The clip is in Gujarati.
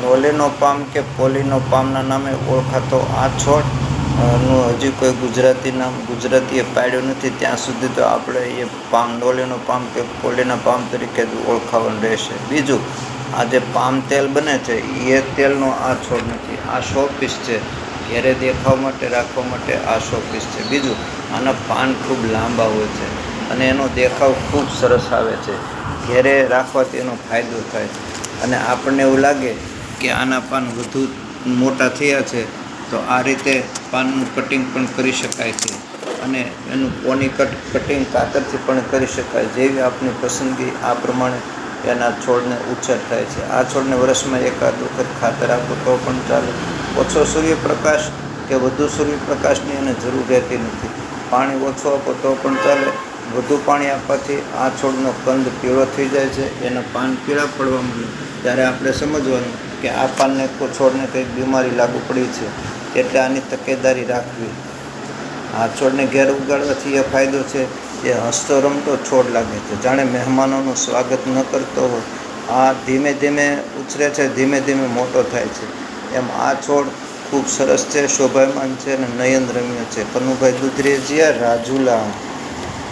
નોલેનો પામ કે પોલીનો પામના નામે ઓળખાતો આ છોડ નું હજી કોઈ ગુજરાતી નામ ગુજરાતીએ પાડ્યું નથી. ત્યાં સુધી તો આપણે એ પામ નોલેનો પામ કે પોલીના પામ તરીકે જ ઓળખાવાનું રહેશે. બીજું, આ જે પામ તેલ બને છે એ તેલનો આ છોડ નથી, આ શોપીસ છે. ઘેરે દેખાવ માટે રાખવા માટે આ શોપીસ છે. બીજું, આના પાન ખૂબ લાંબા હોય છે અને એનો દેખાવ ખૂબ સરસ આવે છે. ઘેરે રાખવાથી એનો ફાયદો થાય અને આપણને એવું લાગે કે આના પાન વધુ મોટા થયા છે તો આ રીતે પાનનું કટિંગ પણ કરી શકાય છે અને એનું પોની કટિંગ કાતરથી પણ કરી શકાય. જેવી આપની પસંદગી આ પ્રમાણે એના છોડને ઉછેર થાય છે. આ છોડને વર્ષમાં એકાદ વખત ખાતર આપો તો પણ ચાલે. ઓછો સૂર્યપ્રકાશ કે વધુ સૂર્યપ્રકાશની એને જરૂર રહેતી નથી. પાણી ઓછું આપો તો પણ ચાલે. વધુ પાણી આપવાથી આ છોડનો કંદ પીળો થઈ જાય છે, એના પાન પીળા પડવા માંડે ત્યારે આપણે સમજવાનું કે આ પાનને છોડને કંઈક બીમારી લાગુ પડી છે, એટલે આની તકેદારી રાખવી. આ છોડને ઘેર ઉગાડવાથી એ ફાયદો છે, એ હસતો રમતો છોડ લાગે છે, જાણે મહેમાનોનું સ્વાગત ન કરતો હોય. આ ધીમે ધીમે ઉછરે છે, ધીમે ધીમે મોટો થાય છે. એમ આ છોડ ખૂબ સરસ છે, શોભાયમાન છે અને નયનરમ્ય છે. કનુભાઈ દુધરેજીયા, રાજુલા.